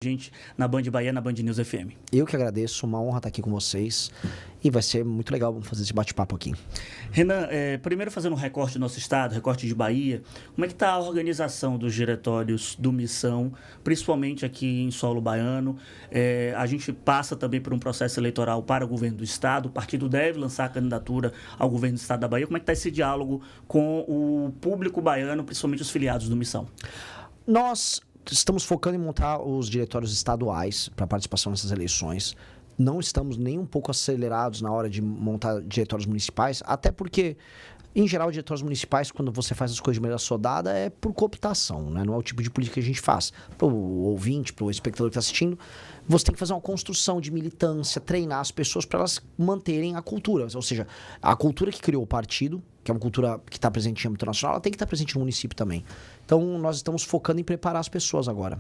gente na Band Bahia, na Band News FM. Eu que agradeço, uma honra estar aqui com vocês e vai ser muito legal fazer esse bate-papo aqui. Renan, primeiro fazendo um recorte do nosso estado, recorte de Bahia, como é que está a organização dos diretórios do Missão, principalmente aqui em solo baiano? A gente passa também por um processo eleitoral para o governo do estado, o partido deve lançar a candidatura ao governo do estado da Bahia. Como é que está esse diálogo com o público baiano, principalmente os filiados do Missão? Nós estamos focando em montar os diretórios estaduais para participação nessas eleições. Não estamos nem um pouco acelerados na hora de montar diretórios municipais, até porque, em geral, diretórios municipais, quando você faz as coisas de maneira sodada, é por cooptação, né? Não é o tipo de política que a gente faz. Para o ouvinte, para o espectador que está assistindo, você tem que fazer uma construção de militância, treinar as pessoas para elas manterem a cultura. Ou seja, a cultura que criou o partido, que é uma cultura que está presente em âmbito nacional, ela tem que estar presente no município também. Então, nós estamos focando em preparar as pessoas agora.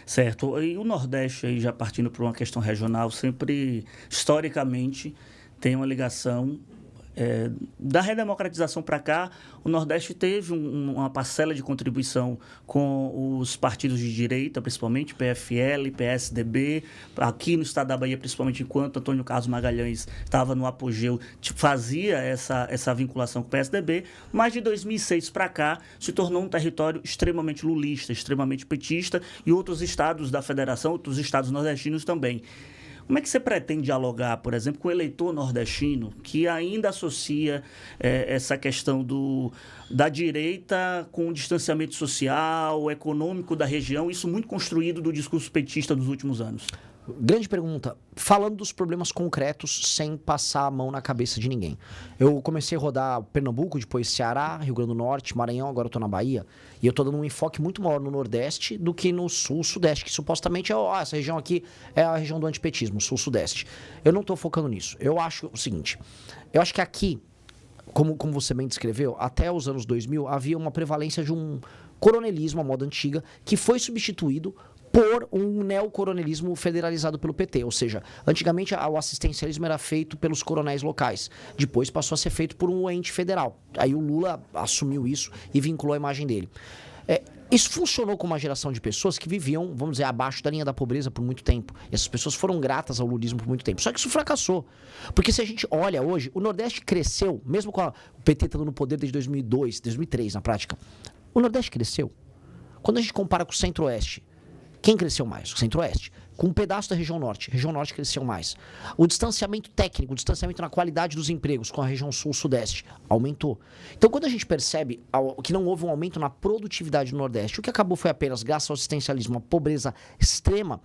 Certo. E o Nordeste, aí, já partindo para uma questão regional, sempre, historicamente, tem uma ligação... da redemocratização para cá, o Nordeste teve uma parcela de contribuição com os partidos de direita, principalmente PFL, PSDB, aqui no estado da Bahia, principalmente enquanto Antônio Carlos Magalhães estava no apogeu, fazia essa vinculação com o PSDB, mas de 2006 para cá se tornou um território extremamente lulista, extremamente petista, e outros estados da federação, outros estados nordestinos também. Como é que você pretende dialogar, por exemplo, com o eleitor nordestino que ainda associa essa questão da direita com o distanciamento social, econômico da região, isso muito construído do discurso petista dos últimos anos? Grande pergunta. Falando dos problemas concretos, sem passar a mão na cabeça de ninguém. Eu comecei a rodar Pernambuco, depois Ceará, Rio Grande do Norte, Maranhão, agora eu tô na Bahia. E eu tô dando um enfoque muito maior no Nordeste do que no Sul, Sudeste, que supostamente essa região aqui é a região do antipetismo, Sul, Sudeste. Eu não tô focando nisso. Eu acho o seguinte, eu acho que aqui, como você bem descreveu, até os anos 2000 havia uma prevalência de um coronelismo, a moda antiga, que foi substituído por um neocoronelismo federalizado pelo PT. Ou seja, antigamente o assistencialismo era feito pelos coronéis locais. Depois passou a ser feito por um ente federal. Aí o Lula assumiu isso e vinculou a imagem dele. Isso funcionou com uma geração de pessoas que viviam, vamos dizer, abaixo da linha da pobreza por muito tempo. Essas pessoas foram gratas ao lulismo por muito tempo. Só que isso fracassou. Porque se a gente olha hoje, o Nordeste cresceu, mesmo com o PT estando no poder desde 2002, 2003 na prática. O Nordeste cresceu. Quando a gente compara com o Centro-Oeste, quem cresceu mais? O Centro-Oeste. Com um pedaço da região Norte. A região Norte cresceu mais. O distanciamento técnico, o distanciamento na qualidade dos empregos com a região Sul-Sudeste aumentou. Então, quando a gente percebe que não houve um aumento na produtividade do Nordeste, o que acabou foi apenas, graças ao assistencialismo, uma pobreza extrema,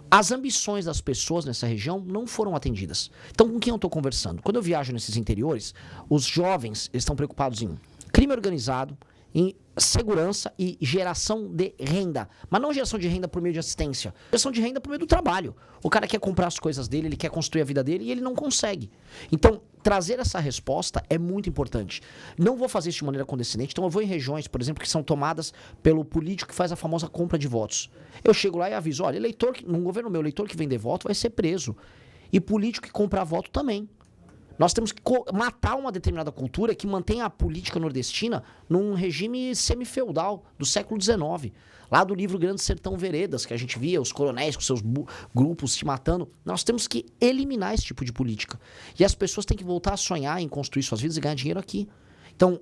as ambições das pessoas nessa região não foram atendidas. Então, com quem eu estou conversando? Quando eu viajo nesses interiores, os jovens estão preocupados em crime organizado, em segurança e geração de renda. Mas não geração de renda por meio de assistência. Geração de renda por meio do trabalho. O cara quer comprar as coisas dele, ele quer construir a vida dele e ele não consegue. Então, trazer essa resposta é muito importante. Não vou fazer isso de maneira condescendente. Então, eu vou em regiões, por exemplo, que são tomadas pelo político que faz a famosa compra de votos. Eu chego lá e aviso, olha, no governo meu, eleitor que vender voto vai ser preso. E político que comprar voto também. Nós temos que matar uma determinada cultura que mantém a política nordestina num regime semi-feudal do século XIX. Lá do livro Grande Sertão Veredas, que a gente via os coronéis com seus grupos se matando. Nós temos que eliminar esse tipo de política. E as pessoas têm que voltar a sonhar em construir suas vidas e ganhar dinheiro aqui. Então,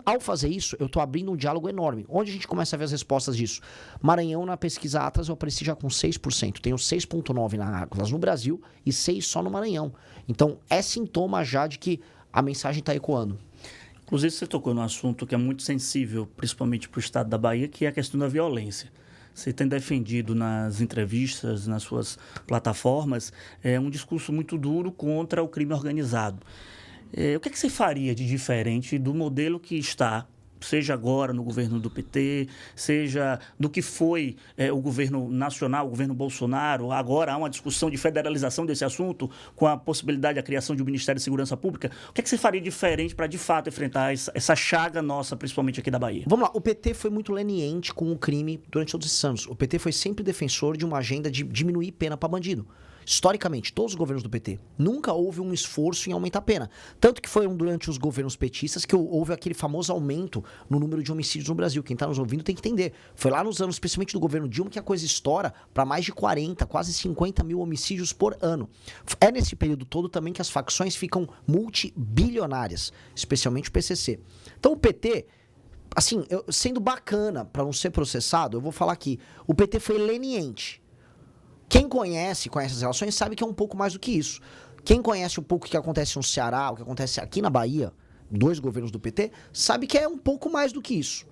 ao fazer isso, eu estou abrindo um diálogo enorme. Onde a gente começa a ver as respostas disso? Maranhão, na pesquisa Atlas, eu apareci já com 6%. Tenho 6,9% na Atlas no Brasil e 6% só no Maranhão. Então, é sintoma já de que a mensagem está ecoando. Inclusive, você tocou num assunto que é muito sensível, principalmente para o estado da Bahia, que é a questão da violência. Você tem defendido nas entrevistas, nas suas plataformas, um discurso muito duro contra o crime organizado. O que você faria de diferente do modelo que está, seja agora no governo do PT, seja do que foi o governo nacional, o governo Bolsonaro? Agora há uma discussão de federalização desse assunto, com a possibilidade da criação de um Ministério de Segurança Pública. O que você faria diferente para, de fato, enfrentar essa chaga nossa, principalmente aqui da Bahia? Vamos lá, o PT foi muito leniente com o crime durante todos esses anos. O PT foi sempre defensor de uma agenda de diminuir pena para bandido. historicamente, todos os governos do PT, nunca houve um esforço em aumentar a pena. Tanto que foi durante os governos petistas que houve aquele famoso aumento no número de homicídios no Brasil. Quem está nos ouvindo tem que entender. Foi lá nos anos, especialmente do governo Dilma, que a coisa estoura para mais de 40, quase 50 mil homicídios por ano. É nesse período todo também que as facções ficam multibilionárias, especialmente o PCC. Então o PT... Assim, sendo bacana para não ser processado, eu vou falar aqui. O PT foi leniente. Quem conhece as relações, sabe que é um pouco mais do que isso. Quem conhece um pouco o que acontece no Ceará, o que acontece aqui na Bahia, 2 governos do PT, sabe que é um pouco mais do que isso.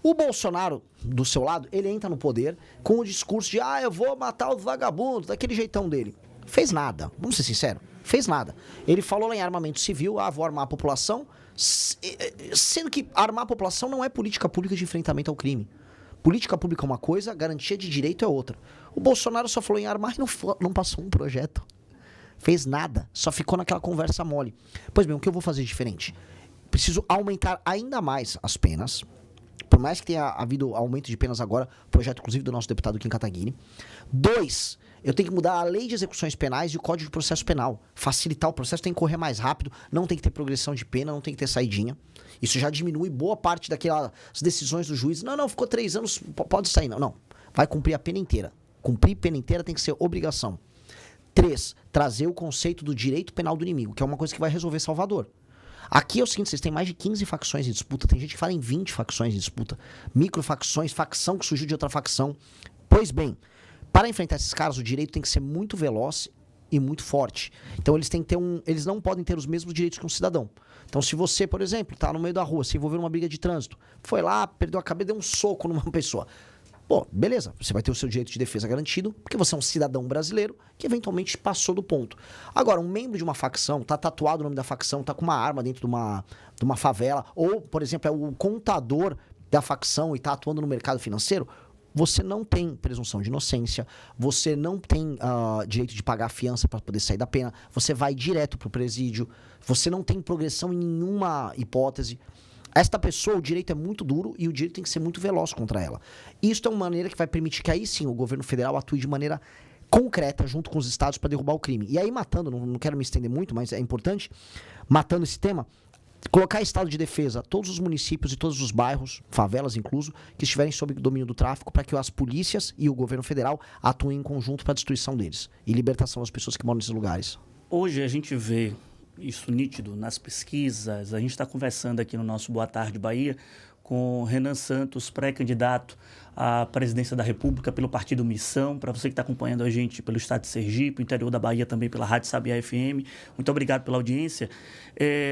O Bolsonaro, do seu lado, ele entra no poder com o discurso de eu vou matar os vagabundos, daquele jeitão dele. Fez nada, vamos ser sinceros, fez nada. Ele falou lá em armamento civil, vou armar a população, sendo que armar a população não é política pública de enfrentamento ao crime. Política pública é uma coisa, garantia de direito é outra. O Bolsonaro só falou em armar e não passou um projeto. Fez nada, só ficou naquela conversa mole. Pois bem, o que eu vou fazer diferente? Preciso aumentar ainda mais as penas. Por mais que tenha havido aumento de penas agora, projeto inclusive do nosso deputado Kim Kataguiri. 2, eu tenho que mudar a lei de execuções penais e o Código de Processo Penal. Facilitar o processo, tem que correr mais rápido, não tem que ter progressão de pena, não tem que ter saidinha. Isso já diminui boa parte daquelas decisões do juiz. Não, ficou 3 anos, pode sair. Não, vai cumprir a pena inteira. Cumprir pena inteira tem que ser obrigação. 3, trazer o conceito do direito penal do inimigo, que é uma coisa que vai resolver Salvador. Aqui é o seguinte, vocês têm mais de 15 facções em disputa, tem gente que fala em 20 facções em disputa, microfacções, facção que surgiu de outra facção. Pois bem, para enfrentar esses caras, o direito tem que ser muito veloz e muito forte. Então eles têm que ter eles não podem ter os mesmos direitos que um cidadão. Então se você, por exemplo, está no meio da rua, se envolveu numa briga de trânsito, foi lá, perdeu a cabeça, deu um soco numa pessoa. Pô, beleza, você vai ter o seu direito de defesa garantido, porque você é um cidadão brasileiro que eventualmente passou do ponto. Agora, um membro de uma facção, tá tatuado o nome da facção, tá com uma arma dentro de uma favela, ou, por exemplo, é o contador da facção e tá atuando no mercado financeiro, você não tem presunção de inocência, você não tem direito de pagar a fiança para poder sair da pena, você vai direto pro presídio, você não tem progressão em nenhuma hipótese. Esta pessoa, o direito é muito duro e o direito tem que ser muito veloz contra ela. Isso é uma maneira que vai permitir que aí sim o governo federal atue de maneira concreta junto com os estados para derrubar o crime. E aí matando, não quero me estender muito, mas é importante, matando esse tema, colocar estado de defesa todos os municípios e todos os bairros, favelas incluso, que estiverem sob o domínio do tráfico, para que as polícias e o governo federal atuem em conjunto para a destruição deles e libertação das pessoas que moram nesses lugares. Hoje a gente vê isso nítido nas pesquisas. A gente está conversando aqui no nosso Boa Tarde Bahia com Renan Santos, pré-candidato à presidência da República pelo Partido Missão. Para você que está acompanhando a gente pelo estado de Sergipe, interior da Bahia também pela Rádio Sabiá FM, muito obrigado pela audiência.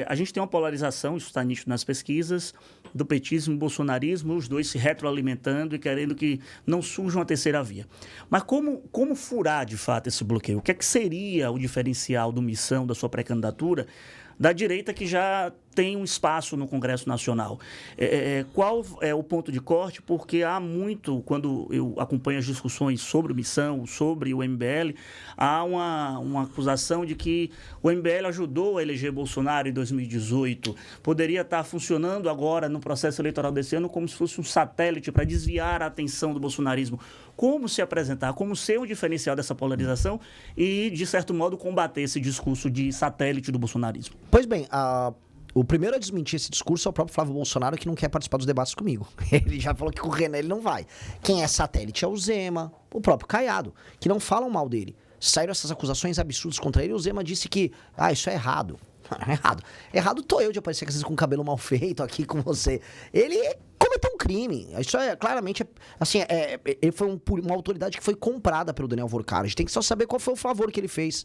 A gente tem uma polarização, isso está nítido nas pesquisas, do petismo e bolsonarismo, os dois se retroalimentando e querendo que não surja uma terceira via. Mas como furar, de fato, esse bloqueio? O que é que seria o diferencial do Missão, da sua pré-candidatura, da direita que já tem um espaço no Congresso Nacional? Qual é o ponto de corte? Porque há muito, quando eu acompanho as discussões sobre o Missão, sobre o MBL, há uma acusação de que o MBL ajudou a eleger Bolsonaro em 2018, poderia estar funcionando agora no processo eleitoral desse ano como se fosse um satélite para desviar a atenção do bolsonarismo. Como se apresentar, como ser um diferencial dessa polarização e, de certo modo, combater esse discurso de satélite do bolsonarismo? Pois bem, o primeiro a desmentir esse discurso é o próprio Flávio Bolsonaro, que não quer participar dos debates comigo. Ele já falou que com o Renan ele não vai. Quem é satélite é o Zema, o próprio Caiado, que não falam mal dele. Saíram essas acusações absurdas contra ele e o Zema disse que, isso é errado. Errado tô eu de aparecer às vezes com o cabelo mal feito aqui com você. Ele cometeu um crime. Isso é claramente, assim, ele foi uma autoridade que foi comprada pelo Daniel Vorcaro. A gente tem que só saber qual foi o favor que ele fez.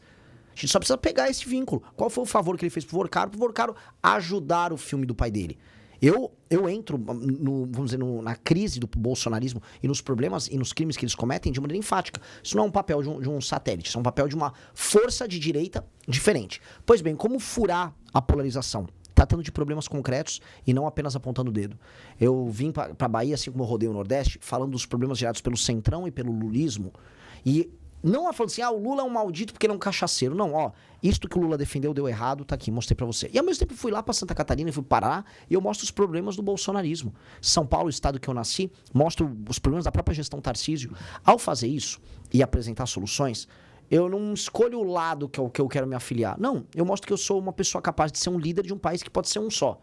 A gente só precisa pegar esse vínculo. Qual foi o favor que ele fez pro Vorcaro ajudar o filme do pai dele. Eu entro, vamos dizer, na crise do bolsonarismo e nos problemas e nos crimes que eles cometem de maneira enfática. Isso não é um papel de um satélite, isso é um papel de uma força de direita diferente. Pois bem, como furar a polarização? Tratando de problemas concretos e não apenas apontando o dedo. Eu vim para a Bahia, assim como eu rodei o Nordeste, falando dos problemas gerados pelo Centrão e pelo lulismo. E não falando assim, o Lula é um maldito porque ele é um cachaceiro. Não, isto que o Lula defendeu deu errado, tá aqui, mostrei pra você. E ao mesmo tempo fui lá pra Santa Catarina e fui para Pará e eu mostro os problemas do bolsonarismo. São Paulo, o estado que eu nasci, mostro os problemas da própria gestão Tarcísio. Ao fazer isso e apresentar soluções, eu não escolho o lado que eu quero me afiliar. Não, eu mostro que eu sou uma pessoa capaz de ser um líder de um país que pode ser um só.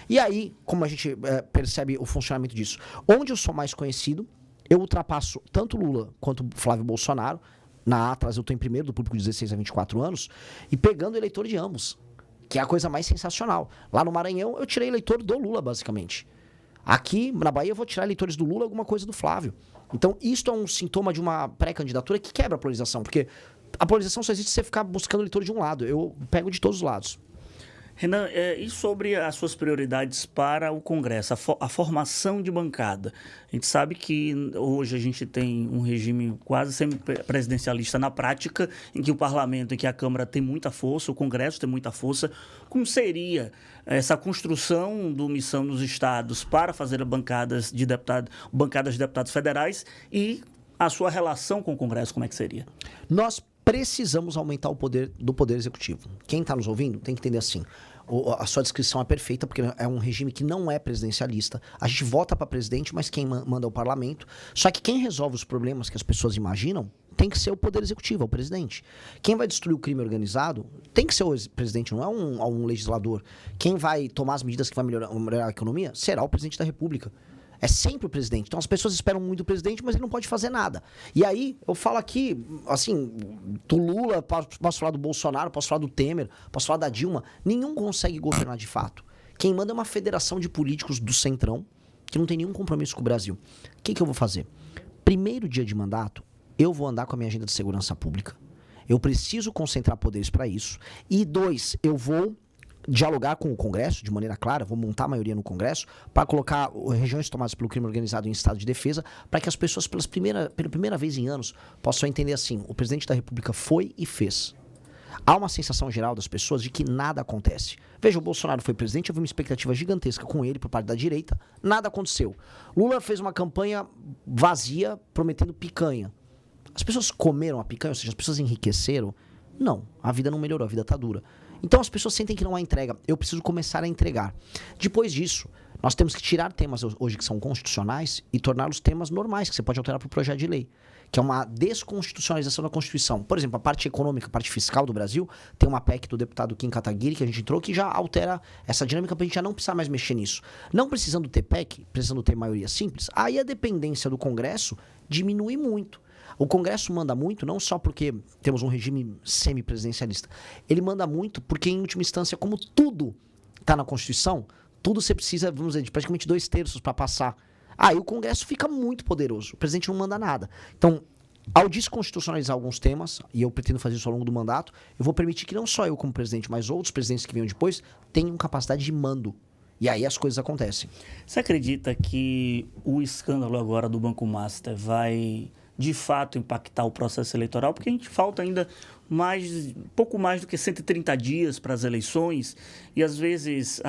E aí, como a gente percebe o funcionamento disso? Onde eu sou mais conhecido, eu ultrapasso tanto Lula quanto Flávio Bolsonaro. Na Atlas eu estou em primeiro do público de 16 a 24 anos e pegando eleitor de ambos, que é a coisa mais sensacional. Lá no Maranhão eu tirei eleitor do Lula, basicamente. Aqui na Bahia eu vou tirar eleitores do Lula, alguma coisa do Flávio. Então isso é um sintoma de uma pré-candidatura que quebra a polarização, porque a polarização só existe se você ficar buscando eleitor de um lado. Eu pego de todos os lados. Renan, e sobre as suas prioridades para o Congresso, a formação de bancada? A gente sabe que hoje a gente tem um regime quase semi-presidencialista na prática, em que o parlamento, em que a Câmara tem muita força, o Congresso tem muita força. Como seria essa construção do missão nos estados para fazer bancadas de deputados federais e a sua relação com o Congresso, como é que seria? Nós precisamos aumentar o poder do Poder Executivo. Quem está nos ouvindo tem que entender assim. A sua descrição é perfeita, porque é um regime que não é presidencialista. A gente vota para presidente, mas quem manda é o parlamento. Só que quem resolve os problemas que as pessoas imaginam tem que ser o Poder Executivo, é o presidente. Quem vai destruir o crime organizado tem que ser o presidente, não é um legislador. Quem vai tomar as medidas que vai melhorar a economia será o presidente da República. É sempre o presidente. Então as pessoas esperam muito do presidente, mas ele não pode fazer nada. E aí, eu falo aqui, assim, do Lula, posso falar do Bolsonaro, posso falar do Temer, posso falar da Dilma. Nenhum consegue governar de fato. Quem manda é uma federação de políticos do Centrão, que não tem nenhum compromisso com o Brasil. O que eu vou fazer? Primeiro dia de mandato, eu vou andar com a minha agenda de segurança pública. Eu preciso concentrar poderes para isso. E 2, eu vou dialogar com o Congresso de maneira clara, vou montar a maioria no Congresso para colocar regiões tomadas pelo crime organizado em estado de defesa, para que as pessoas pela primeira vez em anos possam entender assim, o presidente da República foi e fez. Há uma sensação geral das pessoas de que nada acontece. Veja, o Bolsonaro foi presidente, havia uma expectativa gigantesca com ele por parte da direita, nada aconteceu. Lula fez uma campanha vazia prometendo picanha. As pessoas comeram a picanha, ou seja, as pessoas enriqueceram? Não, a vida não melhorou, a vida está dura. Então as pessoas sentem que não há entrega. Eu preciso começar a entregar. Depois disso, nós temos que tirar temas hoje que são constitucionais e torná-los temas normais, que você pode alterar para o projeto de lei, que é uma desconstitucionalização da Constituição. Por exemplo, a parte econômica, a parte fiscal do Brasil, tem uma PEC do deputado Kim Kataguiri, que a gente entrou, que já altera essa dinâmica para a gente já não precisar mais mexer nisso. Não precisando ter PEC, precisando ter maioria simples, aí a dependência do Congresso diminui muito. O Congresso manda muito, não só porque temos um regime semipresidencialista. Ele manda muito porque, em última instância, como tudo está na Constituição, tudo você precisa, vamos dizer, de praticamente 2/3 para passar. Aí o Congresso fica muito poderoso. O presidente não manda nada. Então, ao desconstitucionalizar alguns temas, e eu pretendo fazer isso ao longo do mandato, eu vou permitir que não só eu como presidente, mas outros presidentes que venham depois, tenham capacidade de mando. E aí as coisas acontecem. Você acredita que o escândalo agora do Banco Master vai de fato impactar o processo eleitoral? Porque a gente falta ainda pouco mais do que 130 dias para as eleições e às vezes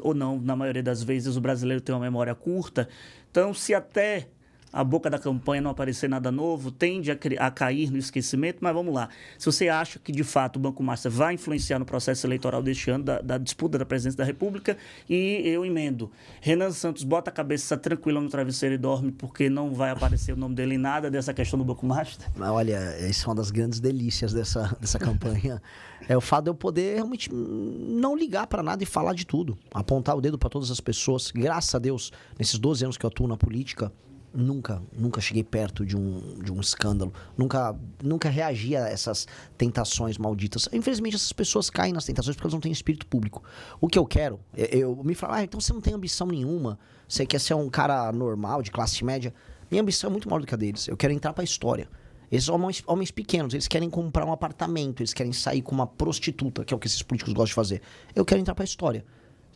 ou não, na maioria das vezes o brasileiro tem uma memória curta. Então, se até a boca da campanha não aparecer nada novo, tende a cair no esquecimento, mas vamos lá. Se você acha que, de fato, o Banco Master vai influenciar no processo eleitoral deste ano, da disputa da presidência da República, e eu emendo. Renan Santos, bota a cabeça tranquila no travesseiro e dorme, porque não vai aparecer o nome dele em nada dessa questão do Banco Master? Olha, isso é uma das grandes delícias dessa campanha. É o fato de eu poder realmente não ligar para nada e falar de tudo. Apontar o dedo para todas as pessoas. Graças a Deus, nesses 12 anos que eu atuo na política, nunca cheguei perto de um escândalo. Nunca reagi a essas tentações malditas. Infelizmente, essas pessoas caem nas tentações porque elas não têm espírito público. O que eu quero, eu me falo, então você não tem ambição nenhuma, você quer ser um cara normal, de classe média. Minha ambição é muito maior do que a deles. Eu quero entrar pra história. Esses homens pequenos, eles querem comprar um apartamento, eles querem sair com uma prostituta, que é o que esses políticos gostam de fazer. Eu quero entrar pra história.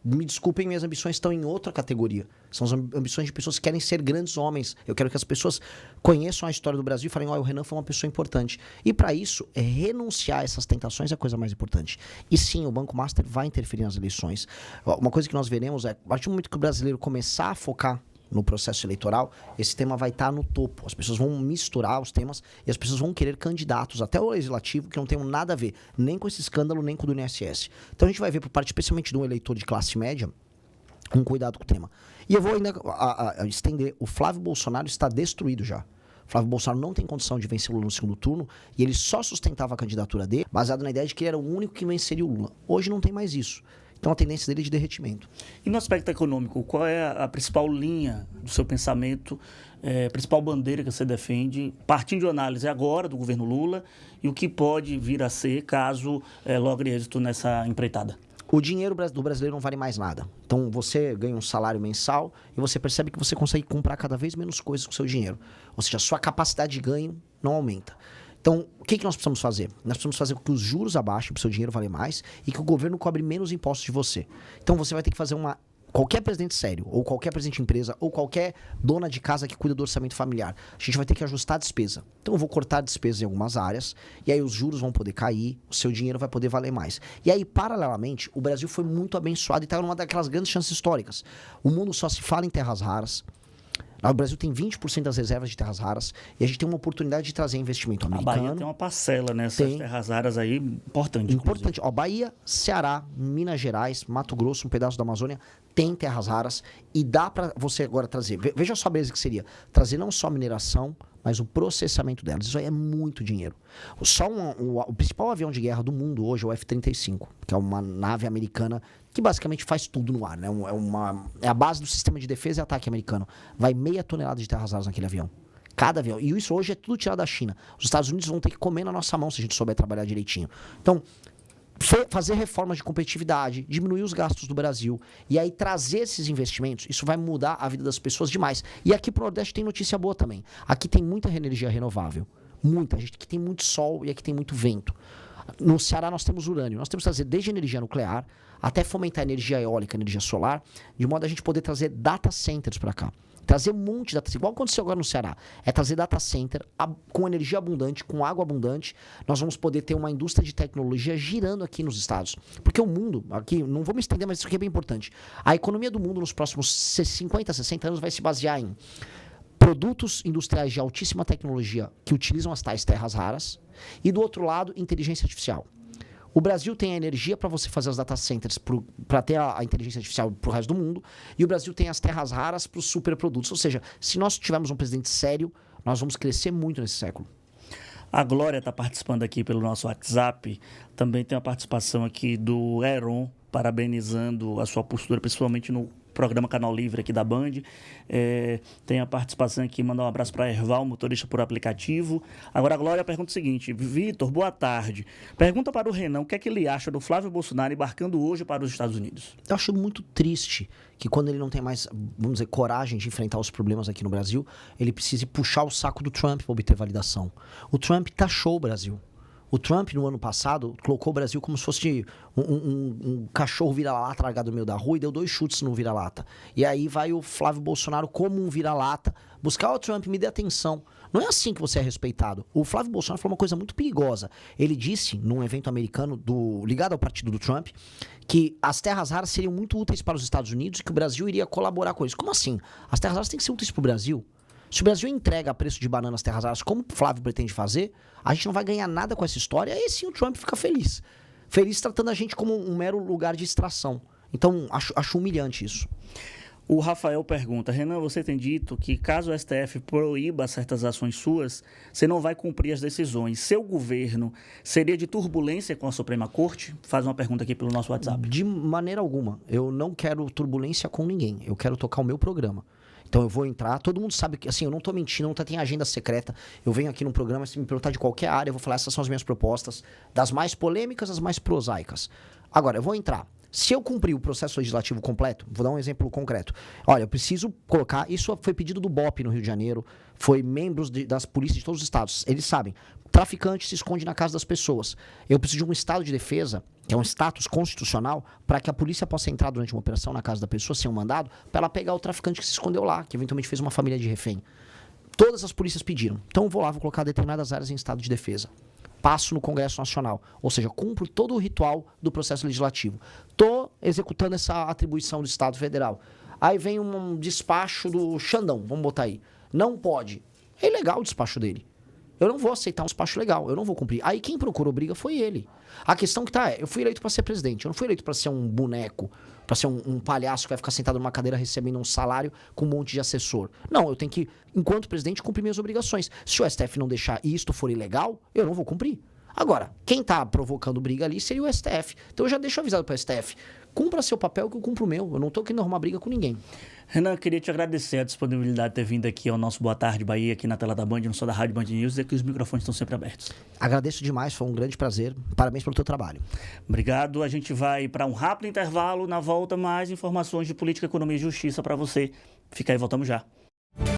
Me desculpem, minhas ambições estão em outra categoria. São as ambições de pessoas que querem ser grandes homens. Eu quero que as pessoas conheçam a história do Brasil e falem, o Renan foi uma pessoa importante. E para isso, renunciar a essas tentações é a coisa mais importante. E sim, o Banco Master vai interferir nas eleições. Uma coisa que nós veremos é, a partir do momento que o brasileiro começar a focar no processo eleitoral, esse tema vai estar no topo. As pessoas vão misturar os temas e as pessoas vão querer candidatos, até o legislativo, que não tem nada a ver, nem com esse escândalo, nem com o do INSS. Então a gente vai ver, por parte especialmente de um eleitor de classe média, um cuidado com o tema. E eu vou ainda estender, o Flávio Bolsonaro está destruído já. Flávio Bolsonaro não tem condição de vencer o Lula no segundo turno e ele só sustentava a candidatura dele baseado na ideia de que ele era o único que venceria o Lula. Hoje não tem mais isso. Então a tendência dele é de derretimento. E no aspecto econômico, qual é a principal linha do seu pensamento, principal bandeira que você defende, partindo de análise agora do governo Lula e o que pode vir a ser caso logre êxito nessa empreitada? O dinheiro do brasileiro não vale mais nada. Então você ganha um salário mensal e você percebe que você consegue comprar cada vez menos coisas com o seu dinheiro. Ou seja, a sua capacidade de ganho não aumenta. Então, o que nós precisamos fazer? Nós precisamos fazer com que os juros abaixem para o seu dinheiro valer mais e que o governo cobre menos impostos de você. Então, você vai ter que fazer qualquer presidente sério, ou qualquer presidente de empresa, ou qualquer dona de casa que cuida do orçamento familiar, a gente vai ter que ajustar a despesa. Então, eu vou cortar a despesa em algumas áreas, e aí os juros vão poder cair, o seu dinheiro vai poder valer mais. E aí, paralelamente, o Brasil foi muito abençoado e está numa daquelas grandes chances históricas. O mundo só se fala em terras raras. O Brasil tem 20% das reservas de terras raras e a gente tem uma oportunidade de trazer investimento americano. A Bahia tem uma parcela nessas terras raras aí importante. Importante. Ó, Bahia, Ceará, Minas Gerais, Mato Grosso, um pedaço da Amazônia, tem terras raras e dá para você agora trazer. Veja só a beleza que seria. Trazer não só mineração, mas o processamento delas. Isso aí é muito dinheiro. O principal avião de guerra do mundo hoje é o F-35, que é uma nave americana que basicamente faz tudo no ar, né? É a base do sistema de defesa e ataque americano. Vai 0,5 tonelada de terras raras naquele avião. Cada avião. E isso hoje é tudo tirado da China. Os Estados Unidos vão ter que comer na nossa mão se a gente souber trabalhar direitinho. Então, fazer reformas de competitividade, diminuir os gastos do Brasil e aí trazer esses investimentos, isso vai mudar a vida das pessoas demais. E aqui pro Nordeste tem notícia boa também. Aqui tem muita energia renovável. Muita. Aqui tem muito sol e aqui tem muito vento. No Ceará nós temos urânio. Nós temos que trazer desde energia nuclear até fomentar energia eólica, energia solar, de modo a gente poder trazer data centers para cá. Trazer um monte de data centers, igual aconteceu agora no Ceará. É trazer data center com energia abundante, com água abundante. Nós vamos poder ter uma indústria de tecnologia girando aqui nos estados. Porque o mundo, aqui, não vou me estender, mas isso aqui é bem importante. A economia do mundo nos próximos 50, 60 anos vai se basear em produtos industriais de altíssima tecnologia que utilizam as tais terras raras e, do outro lado, inteligência artificial. O Brasil tem a energia para você fazer os data centers, para ter a inteligência artificial para o resto do mundo, e o Brasil tem as terras raras para os superprodutos. Ou seja, se nós tivermos um presidente sério, nós vamos crescer muito nesse século. A Glória está participando aqui pelo nosso WhatsApp. Também tem a participação aqui do Heron, parabenizando a sua postura, principalmente no programa Canal Livre aqui da Band. Tem a participação aqui, mandar um abraço para Erval, motorista por aplicativo. Agora a Glória pergunta o seguinte: Vitor, boa tarde. Pergunta para o Renan o que é que ele acha do Flávio Bolsonaro embarcando hoje para os Estados Unidos. Eu acho muito triste que quando ele não tem mais, vamos dizer, coragem de enfrentar os problemas aqui no Brasil, ele precise puxar o saco do Trump para obter validação. O Trump taxou o Brasil. O Trump, no ano passado, colocou o Brasil como se fosse um cachorro vira-lata largado no meio da rua e deu 2 chutes no vira-lata. E aí vai o Flávio Bolsonaro como um vira-lata buscar o Trump, me dê atenção. Não é assim que você é respeitado. O Flávio Bolsonaro falou uma coisa muito perigosa. Ele disse, num evento americano ligado ao partido do Trump, que as terras raras seriam muito úteis para os Estados Unidos e que o Brasil iria colaborar com isso. Como assim? As terras raras têm que ser úteis para o Brasil. Se o Brasil entrega a preço de banana as terras raras, como o Flávio pretende fazer, a gente não vai ganhar nada com essa história, aí sim o Trump fica feliz. Feliz tratando a gente como um mero lugar de extração. Então, acho humilhante isso. O Rafael pergunta: Renan, você tem dito que caso o STF proíba certas ações suas, você não vai cumprir as decisões. Seu governo seria de turbulência com a Suprema Corte? Faz uma pergunta aqui pelo nosso WhatsApp. De maneira alguma. Eu não quero turbulência com ninguém. Eu quero tocar o meu programa. Então eu vou entrar, todo mundo sabe que, assim, eu não tô mentindo, não tem agenda secreta. Eu venho aqui num programa, se me perguntar de qualquer área, eu vou falar, essas são as minhas propostas, das mais polêmicas às mais prosaicas. Agora, eu vou entrar. Se eu cumprir o processo legislativo completo, vou dar um exemplo concreto. Olha, eu preciso colocar, isso foi pedido do BOP no Rio de Janeiro, foi membros das polícias de todos os estados. Eles sabem, traficante se esconde na casa das pessoas. Eu preciso de um estado de defesa, que é um status constitucional, para que a polícia possa entrar durante uma operação na casa da pessoa, sem um mandado, para ela pegar o traficante que se escondeu lá, que eventualmente fez uma família de refém. Todas as polícias pediram. Então eu vou lá, vou colocar determinadas áreas em estado de defesa. Passo no Congresso Nacional, ou seja, cumpro todo o ritual do processo legislativo. Estou executando essa atribuição do Estado Federal. Aí vem um despacho do Xandão, vamos botar aí. Não pode. É ilegal o despacho dele. Eu não vou aceitar um despacho legal, eu não vou cumprir. Aí quem procurou briga foi ele. A questão que tá é, eu fui eleito para ser presidente, eu não fui eleito para ser um boneco, para ser um palhaço que vai ficar sentado numa cadeira recebendo um salário com um monte de assessor. Não, eu tenho que, enquanto presidente, cumprir minhas obrigações. Se o STF não deixar e isto for ilegal, eu não vou cumprir. Agora, quem tá provocando briga ali seria o STF. Então eu já deixo avisado para o STF. Cumpra seu papel que eu cumpro o meu. Eu não tô querendo arrumar briga com ninguém. Renan, queria te agradecer a disponibilidade de ter vindo aqui ao nosso Boa Tarde Bahia, aqui na tela da Band, no som da Rádio Band News, e que os microfones estão sempre abertos. Agradeço demais, foi um grande prazer. Parabéns pelo teu trabalho. Obrigado. A gente vai para um rápido intervalo. Na volta, mais informações de política, economia e justiça para você. Fica aí, voltamos já.